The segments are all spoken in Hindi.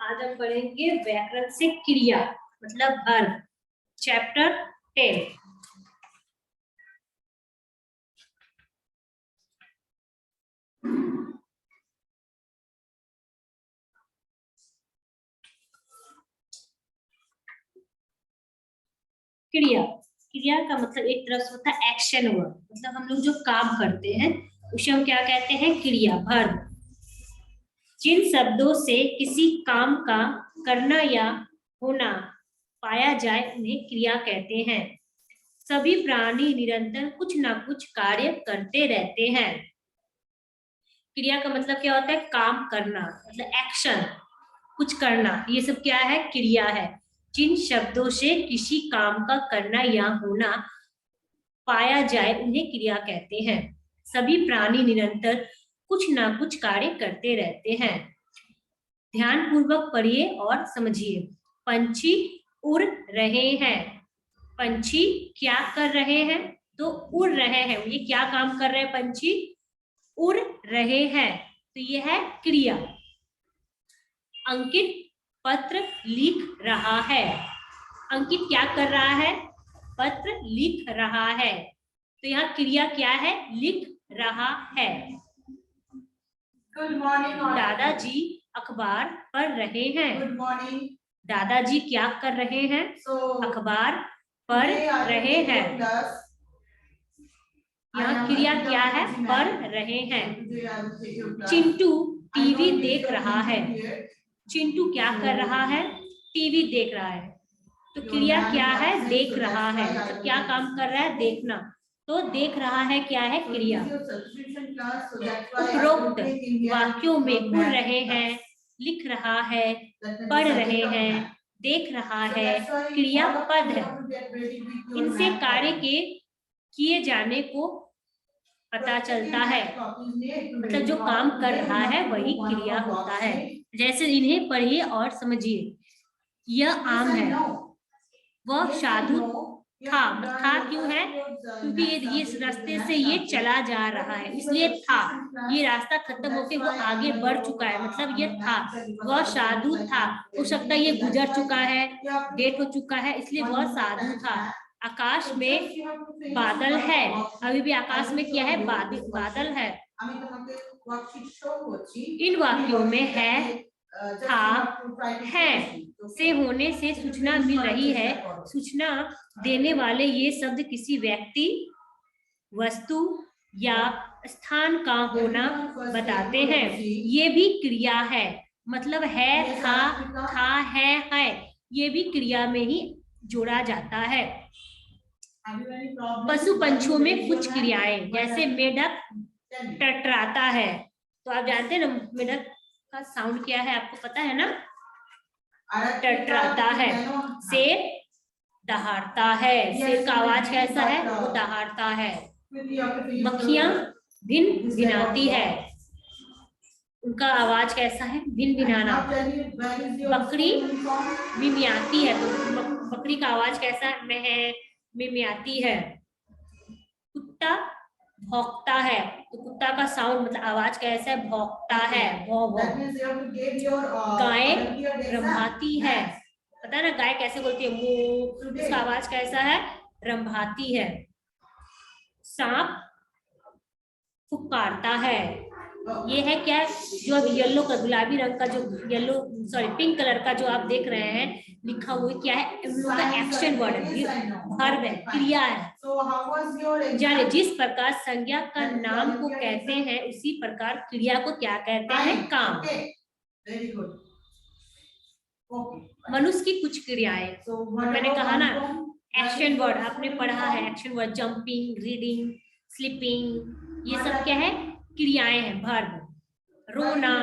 आज हम पढ़ेंगे व्याकरण से क्रिया मतलब वर्ब, चैप्टर 10। क्रिया क्रिया का मतलब एक तरफ से होता है एक्शन वर्ड, मतलब हम लोग जो काम करते हैं उसे हम क्या कहते हैं, क्रिया, वर्ब। जिन शब्दों से किसी काम का करना या होना पाया जाए उन्हें क्रिया कहते हैं। सभी प्राणी निरंतर कुछ ना कुछ कार्य करते रहते हैं। क्रिया का मतलब क्या होता है, काम करना, मतलब एक्शन, कुछ करना, ये सब क्या है, क्रिया है। जिन शब्दों से किसी काम का करना या होना पाया जाए उन्हें क्रिया कहते हैं। सभी प्राणी निरंतर कुछ ना कुछ कार्य करते रहते हैं। ध्यान पूर्वक पढ़िए और समझिए। पंछी उड़ रहे हैं। पंछी क्या कर रहे हैं, तो उड़ रहे हैं। ये क्या काम कर रहे हैं, पंछी उड़ रहे हैं, तो ये है क्रिया। अंकित पत्र लिख रहा है। अंकित क्या कर रहा है, पत्र लिख रहा है, तो यहाँ क्रिया क्या है, लिख रहा है। Good morning. दादाजी अखबार पढ़ रहे हैं। Good morning. दादाजी क्या कर रहे हैं, अखबार पढ़ रहे हैं। यहाँ क्रिया क्या है, पढ़ रहे हैं। चिंटू टीवी देख रहा है। चिंटू क्या कर रहा है, टीवी देख रहा है, तो क्रिया क्या है, देख रहा है, मतलब क्या काम कर रहा है, देखना, तो देख रहा है क्या है, क्रिया। उपरोक्त वाक्यों में उड़ रहे हैं, लिख रहा है, पढ़ रहे हैं, देख रहा है, क्रिया पद है। इनसे कार्य के किए जाने को पता चलता है, मतलब जो काम कर रहा है वही क्रिया होता है। जैसे इन्हें पढ़िए और समझिए। यह आम है, वह साधु था। था क्यों है, क्योंकि ये इस रास्ते से ये चला जा रहा है, इसलिए था। ये रास्ता खत्म होके वो आगे बढ़ चुका है, मतलब ये था। वह साधु था, हो सकता है ये गुजर चुका है, डेट हो चुका है, इसलिए वह साधु था। आकाश में बादल है, अभी भी आकाश में क्या है, बादल है। इन वाक्यों में है, था, है से होने से सूचना मिल रही है। सूचना देने वाले ये शब्द किसी व्यक्ति, वस्तु या स्थान का होना बताते हैं। ये भी क्रिया है, मतलब है, था है, ये भी क्रिया में ही जोड़ा जाता है। पशु पंछियों में कुछ क्रियाएं, जैसे मेढक टटराता है, तो आप जानते हैं ना मेढक का साउंड क्या है, आपको पता है ना, टटराता है। शेर दहाड़ता है, शेर का आवाज कैसा है, वो दहाड़ता है। मक्खियां भिन भिनाती है, उनका आवाज कैसा है, भिन भिनाना। बकरी मिमियाती है, तो बकरी का आवाज कैसा है, मिमियाती है। कुत्ता भौंकता है, तो कुत्ता का साउंड मतलब आवाज कैसा है, भौंकता है, भौ भौ। गाय रंभाती है, पता है ना गाय कैसे बोलती है, मो, उसका आवाज कैसा है, रंभाती है। सांप फुफकारता है, ये है क्या, जो अब येलो का, गुलाबी रंग का जो येलो, सॉरी पिंक कलर का जो आप देख रहे हैं लिखा हुआ, क्या है, इन लोगों का एक्शन वर्ड है, वर्ब है, क्रिया है। जाने जिस प्रकार संज्ञा का नाम को कहते हैं उसी प्रकार क्रिया को क्या कहते हैं, काम। Very good. मनुष्य की कुछ क्रियाएं, मैंने कहा ना एक्शन वर्ड, आपने पढ़ा है action word, jumping, reading, sleeping, ये सब क्या है, क्रियाएं हैं, वर्ब। रोना,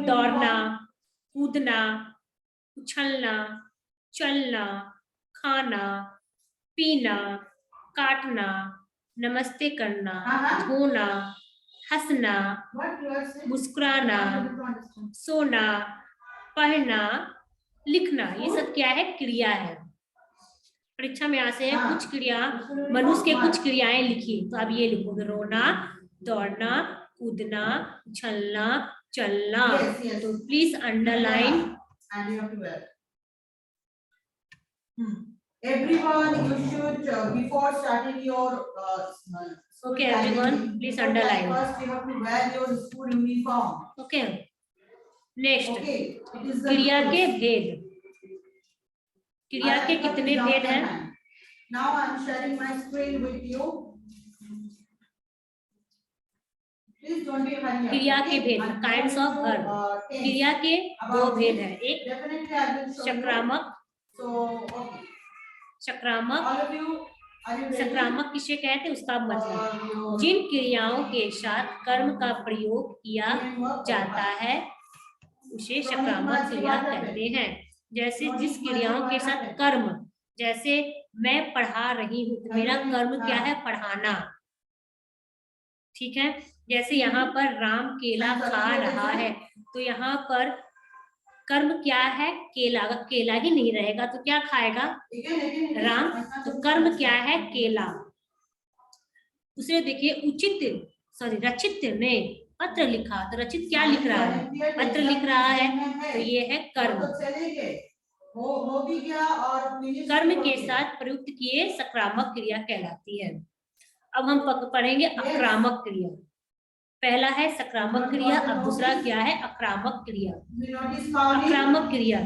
दौड़ना, कूदना, उछलना, चलना, खाना, पीना, काटना, नमस्ते करना, धोना, हंसना, मुस्कुराना, सोना, पढ़ना, लिखना, ये सब क्या है, क्रिया है। परीक्षा में आते हैं कुछ क्रिया, मनुष्य के कुछ क्रियाएं लिखी, तो अब ये लिखोगे, रोना, दौड़ना, कूदना, उछलना, चलना। Yes, yes. तो please underline. And you have to wear. Everyone, you should before starting your school Okay, timing, everyone, please underline. First, you have to wear your school uniform. Okay. Next, Okay. It is the क्रिया rules. के भेद। क्रिया के कितने भेद हैं? Now I am sharing my screen with you. Please don't be hurry. क्रिया के भेद, काइंड्स ऑफ वर्ब। क्रिया के दो भेद हैं, एक संक्रामक। संक्रामक, संक्रामक किसे कहते हैं उसका मतलब, जिन क्रियाओं के साथ कर्म का प्रयोग किया जाता है उसे संक्रामक क्रिया कहते हैं। जैसे जिस क्रियाओं के साथ कर्म, जैसे मैं पढ़ा रही हूँ तो मेरा कर्म क्या है? पढ़ाना। ठीक है। जैसे यहाँ पर राम केला खा रहा है तो यहाँ पर कर्म क्या है? केला। अगर केला ही नहीं रहेगा तो क्या खाएगा? राम। तो कर्म क्या है? केला। दूसरे देखिए, रचित ने पत्र लिखा, तो रचित क्या लिख रहा है? पत्र लिख रहा है, तो ये है कर्म। कर्म के साथ प्रयुक्त किए सकारात्मक क्रिया कहलाती है। अब हम पढ़ेंगे आक्रामक क्रिया। पहला है सकारात्मक क्रिया, अब दूसरा क्या है? आक्रामक क्रिया। आक्रामक क्रिया,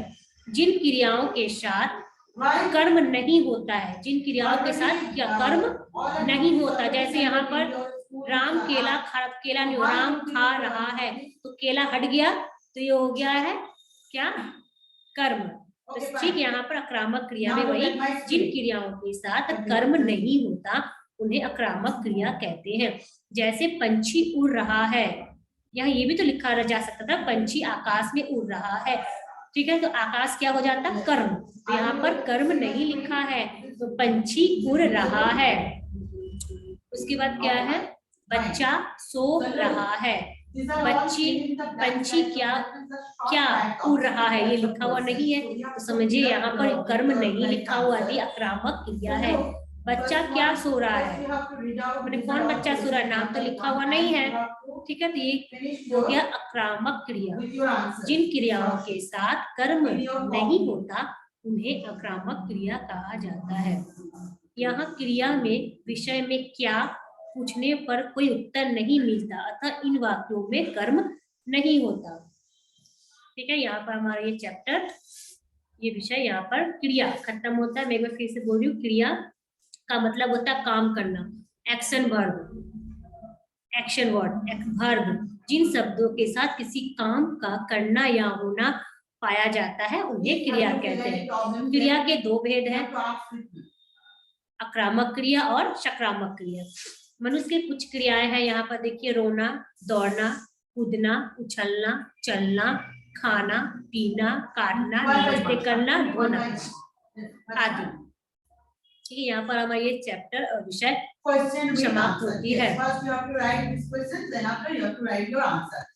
जिन क्रियाओं के साथ कर्म नहीं होता है, जिन क्रियाओं के साथ क्या कर्म नहीं होता, जैसे यहाँ पर राम केला नहीं, राम खा रहा है तो केला हट गया, तो ये हो गया है क्या? कर्म। तो ठीक, यहाँ पर आक्रामक क्रिया में वही, जिन क्रियाओं के साथ कर्म नहीं होता उन्हें आक्रामक क्रिया कहते हैं। जैसे पंछी उड़ रहा है, यहाँ ये भी तो लिखा जा सकता था, पंछी आकाश में उड़ रहा है। ठीक है, तो आकाश क्या हो जाता? कर्म। तो यहाँ पर कर्म नहीं लिखा है, तो पंछी उड़ रहा है। उसके बाद क्या है? बच्चा सो रहा है। पंछी क्या उड़ रहा है, ये लिखा हुआ नहीं है, तो समझिए यहाँ पर कर्म नहीं लिखा हुआ भी आक्रामक क्रिया है। बच्चा क्या सो रहा है, मैंने कौन बच्चा सो रहा है, नाम तो लिखा हुआ नहीं है। ठीक है, तो ये हो गया आक्रामक क्रिया। जिन क्रियाओं के साथ कर्म नहीं होता उन्हें आक्रामक क्रिया कहा जाता है। यहाँ क्रिया में विषय में क्या पूछने पर कोई उत्तर नहीं मिलता, अतः इन वाक्यों में कर्म नहीं होता। ठीक है, यहाँ पर हमारा ये चैप्टर, ये विषय यहाँ पर क्रिया खत्म होता है। मैं एक बार फिर से बोल रही हूँ, क्रिया का मतलब होता है काम करना, एक्शन वर्ब, एक्शन वर्ब। जिन शब्दों के साथ किसी काम का करना या होना पाया जाता है उन्हें क्रिया कहते हैं। क्रिया के दो भेद हैं, आक्रामक क्रिया और सकारात्मक क्रिया। मनुष्य के कुछ क्रियाएं हैं यहाँ पर देखिए, रोना, दौड़ना, कूदना, उछलना, चलना, खाना, पीना, काटना, नमस्ते करना, धोना आदि। ठीक है, यहाँ पर हमारा ये चैप्टर और विषय समाप्त होती है।